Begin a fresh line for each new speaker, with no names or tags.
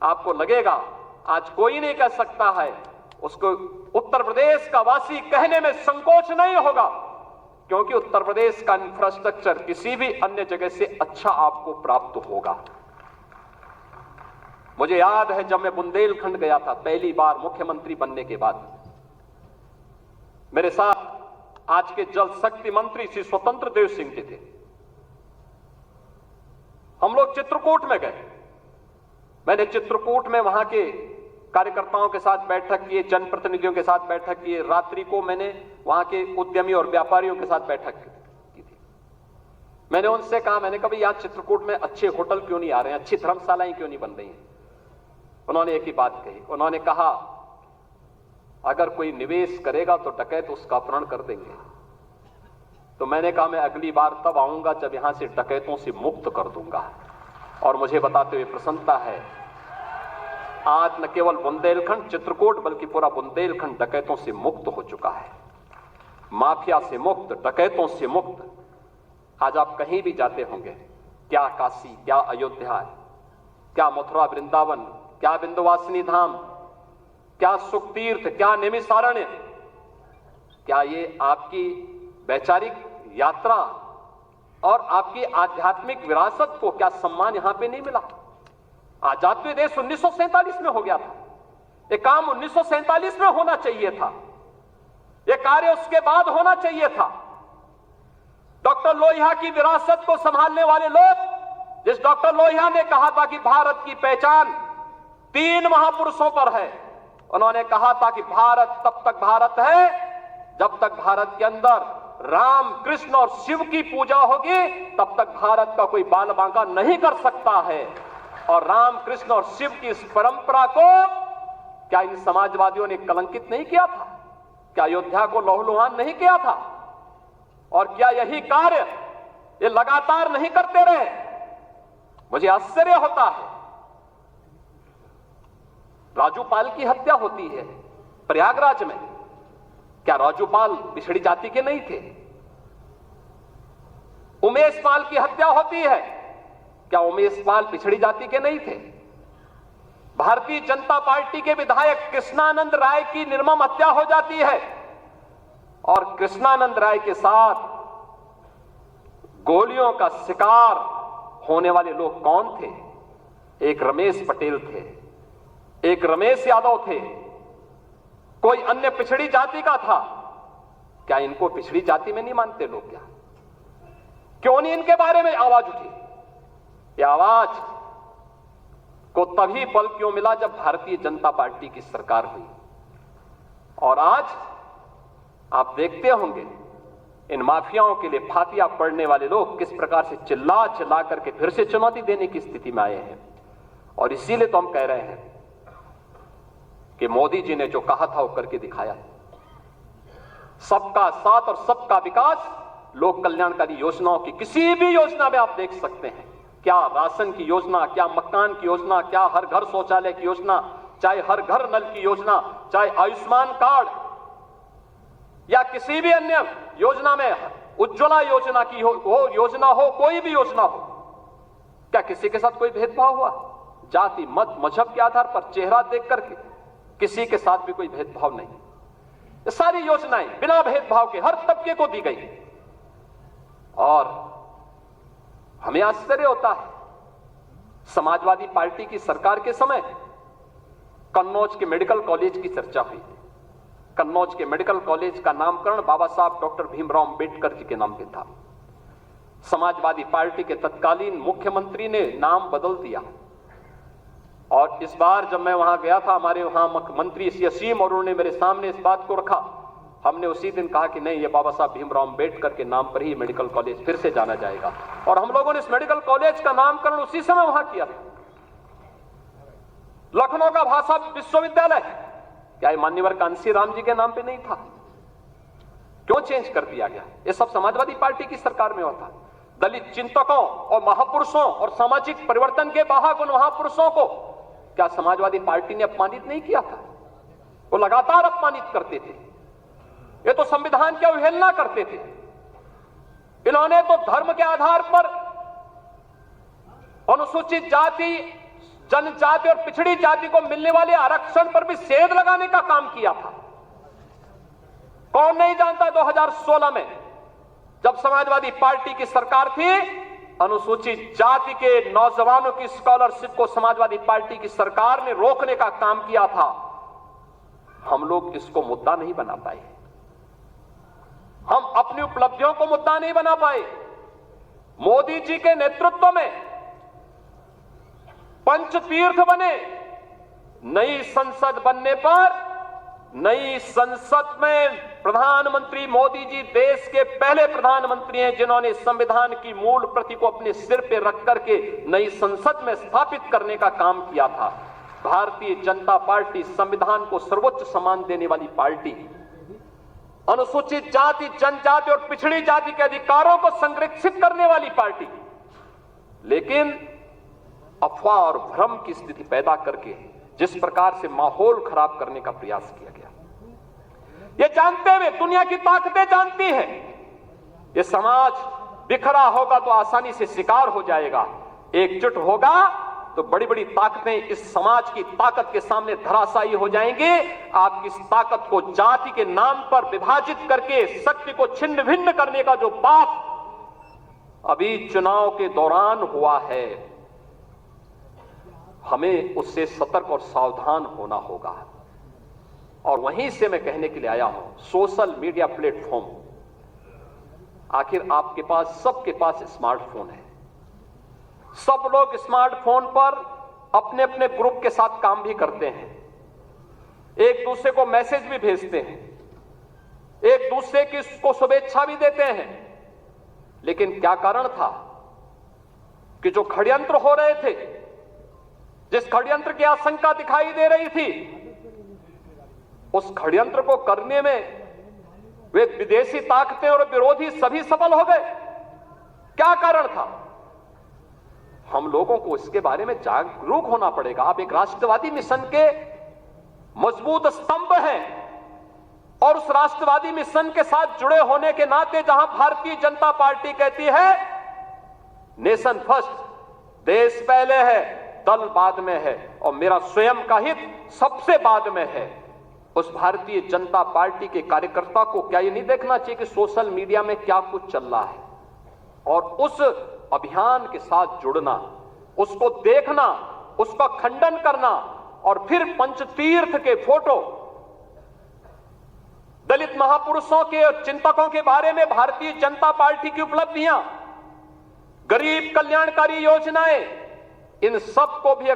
आपको लगेगा आज कोई नहीं कह सकता है, उसको उत्तर प्रदेश का वासी कहने में संकोच नहीं होगा, क्योंकि उत्तर प्रदेश का इंफ्रास्ट्रक्चर किसी भी अन्य जगह से अच्छा आपको प्राप्त होगा। मुझे याद है जब मैं बुंदेलखंड गया था पहली बार मुख्यमंत्री बनने के बाद, मेरे साथ आज के जल शक्ति मंत्री श्री स्वतंत्र देव सिंह जी थे। हम लोग चित्रकूट में गए। मैंने चित्रकूट में वहां के कार्यकर्ताओं के साथ बैठक किए, जनप्रतिनिधियों के साथ बैठक किए। रात्रि को मैंने वहां के उद्यमी और व्यापारियों के साथ बैठक की थी। मैंने उनसे कहा, मैंने कहा यहां चित्रकूट में अच्छे होटल क्यों नहीं आ रहे हैं, अच्छी धर्मशालाएं क्यों नहीं बन रही हैं? उन्होंने एक ही बात कही, उन्होंने कहा अगर कोई निवेश करेगा तो डकैत उसका अपहरण कर देंगे। तो मैंने कहा मैं अगली बार तब आऊंगा जब यहां से डकैतों से मुक्त कर दूंगा। और मुझे बताते हुए प्रसन्नता है, आज न केवल बुंदेलखंड चित्रकूट बल्कि पूरा बुंदेलखंड डकैतों से मुक्त हो चुका है, माफिया से मुक्त, डकैतों से मुक्त। आज आप कहीं भी जाते होंगे, क्या काशी, क्या अयोध्या, क्या मथुरा वृंदावन, क्या विंध्यवासिनी धाम, क्या सुखतीर्थ, क्या निमिषारण्य, क्या ये आपकी वैचारिक यात्रा और आपकी आध्यात्मिक विरासत को क्या सम्मान यहां पे नहीं मिला? आजाद देश 1947 में हो गया था, ये काम 1947 में होना चाहिए था, ये कार्य उसके बाद होना चाहिए था। डॉक्टर लोहिया की विरासत को संभालने वाले लोग, जिस डॉक्टर लोहिया ने कहा था कि भारत की पहचान 3 महापुरुषों पर है, उन्होंने कहा था कि भारत तब तक भारत है जब तक भारत के अंदर राम, कृष्ण और शिव की पूजा होगी, तब तक भारत का कोई बाल बांका नहीं कर सकता है। और राम, कृष्ण और शिव की इस परंपरा को क्या इन समाजवादियों ने कलंकित नहीं किया था? क्या अयोध्या को लहूलुहान नहीं किया था? और क्या यही कार्य ये लगातार नहीं करते रहे? मुझे आश्चर्य होता है। राजूपाल की हत्या होती है प्रयागराज में, क्या राजूपाल पिछड़ी जाति के नहीं थे? उमेश पाल की हत्या होती है, क्या उमेश पाल पिछड़ी जाति के नहीं थे? भारतीय जनता पार्टी के विधायक कृष्णानंद राय की निर्मम हत्या हो जाती है, और कृष्णानंद राय के साथ गोलियों का शिकार होने वाले लोग कौन थे? एक रमेश पटेल थे, एक रमेश यादव थे, कोई अन्य पिछड़ी जाति का था। क्या इनको पिछड़ी जाति में नहीं मानते लोग? क्या क्यों नहीं इनके बारे में आवाज उठी? ये आवाज को तभी बल क्यों मिला जब भारतीय जनता पार्टी की सरकार हुई। और आज आप देखते होंगे इन माफियाओं के लिए फातिया पड़ने वाले लोग किस प्रकार से चिल्ला चिल्ला करके फिर से चुनौती देने की स्थिति में आए हैं। और इसीलिए तो हम कह रहे हैं कि मोदी जी ने जो कहा था वो करके दिखाया है। सबका साथ और सबका विकास, लोक कल्याणकारी योजनाओं की किसी भी योजना में आप देख सकते हैं, क्या राशन की योजना, क्या मकान की योजना, क्या हर घर शौचालय की योजना, चाहे हर घर नल की योजना, चाहे आयुष्मान कार्ड या किसी भी अन्य योजना में, उज्ज्वला योजना की हो योजना हो, कोई भी योजना हो, क्या किसी के साथ कोई भेदभाव हुआ? जाति, मत, मजहब के आधार पर, चेहरा देख करके किसी के साथ भी कोई भेदभाव नहीं। ये सारी योजनाएं बिना भेदभाव के हर तबके को दी गई। और हमें आश्चर्य होता है, समाजवादी पार्टी की सरकार के समय कन्नौज के मेडिकल कॉलेज की चर्चा हुई। कन्नौज के मेडिकल कॉलेज का नामकरण बाबा साहब डॉक्टर भीमराव अंबेडकर जी के नाम पे था। समाजवादी पार्टी के तत्कालीन मुख्यमंत्री ने नाम बदल दिया। और इस बार जब मैं वहां गया था, हमारे वहां मंत्री श्री असीम और उन्होंने मेरे सामने इस बात को रखा। हमने उसी दिन कहा कि नहीं, ये बाबा साहब भीमराव अंबेडकर के नाम पर ही मेडिकल कॉलेज फिर से जाना जाएगा। और हम लोगों ने इस मेडिकल कॉलेज का नामकरण उसी समय वहां किया था। लखनऊ का भाषा विश्वविद्यालय, क्या ये मान्यवर कांशीराम जी के नाम पे नहीं था? क्यों चेंज कर दिया गया? ये सब समाजवादी पार्टी की सरकार में होता। दलित चिंतकों और महापुरुषों और सामाजिक परिवर्तन के वाहक उन महापुरुषों को क्या समाजवादी पार्टी ने अपमानित नहीं किया था? वो लगातार अपमानित करते थे। ये तो संविधान की अवहेलना करते थे। इन्होंने तो धर्म के आधार पर अनुसूचित जाति जनजाति और पिछड़ी जाति को मिलने वाले आरक्षण पर भी सेध लगाने का काम किया था। कौन नहीं जानता 2016 में जब समाजवादी पार्टी की सरकार थी, अनुसूचित जाति के नौजवानों की स्कॉलरशिप को समाजवादी पार्टी की सरकार ने रोकने का काम किया था। हम लोग इसको मुद्दा नहीं बना पाए, हम अपनी उपलब्धियों को मुद्दा नहीं बना पाए। मोदी जी के नेतृत्व में पंचतीर्थ बने। नई संसद बनने पर, नई संसद में प्रधानमंत्री मोदी जी देश के पहले प्रधानमंत्री हैं जिन्होंने संविधान की मूल प्रति को अपने सिर पे रख करके नई संसद में स्थापित करने का काम किया था। भारतीय जनता पार्टी संविधान को सर्वोच्च सम्मान देने वाली पार्टी, अनुसूचित जाति, जनजाति और पिछड़ी जाति के अधिकारों को संरक्षित करने वाली पार्टी, लेकिन अफवाह और भ्रम की स्थिति पैदा करके जिस प्रकार से माहौल खराब करने का प्रयास किया गया, ये जानते हुए, दुनिया की ताकतें जानती है, ये समाज बिखरा होगा तो आसानी से शिकार हो जाएगा, एकजुट होगा तो बड़ी बड़ी ताकतें इस समाज की ताकत के सामने धराशायी हो जाएंगी। आप इस ताकत को जाति के नाम पर विभाजित करके शक्ति को छिन्न भिन्न करने का जो पाप अभी चुनाव के दौरान हुआ है, हमें उससे सतर्क और सावधान होना होगा। और वहीं से मैं कहने के लिए आया हूं, सोशल मीडिया प्लेटफॉर्म, आखिर आपके पास, सबके पास स्मार्टफोन है, सब लोग स्मार्टफोन पर अपने अपने ग्रुप के साथ काम भी करते हैं, एक दूसरे को मैसेज भी भेजते हैं, एक दूसरे की को शुभेच्छा भी देते हैं। लेकिन क्या कारण था कि जो षड्यंत्र हो रहे थे, जिस षड्यंत्र की आशंका दिखाई दे रही थी, उस षड्यंत्र को करने में वे विदेशी ताकतें और विरोधी सभी सफल हो गए। क्या कारण था? हम लोगों को इसके बारे में जागरूक होना पड़ेगा। आप एक राष्ट्रवादी मिशन के मजबूत स्तंभ हैं और उस राष्ट्रवादी मिशन के साथ जुड़े होने के नाते जहां भारतीय जनता पार्टी कहती है नेशन फर्स्ट, देश पहले है, दल बाद में है और मेरा स्वयं का हित सबसे बाद में है, उस भारतीय जनता पार्टी के कार्यकर्ता को क्या ये नहीं देखना चाहिए कि सोशल मीडिया में क्या कुछ चल रहा है, और उस अभियान के साथ जुड़ना, उसको देखना, उसका खंडन करना, और फिर पंचतीर्थ के फोटो, दलित महापुरुषों के और चिंतकों के बारे में भारतीय जनता पार्टी की उपलब्धियां, गरीब कल्याणकारी योजनाएं, इन सब को भी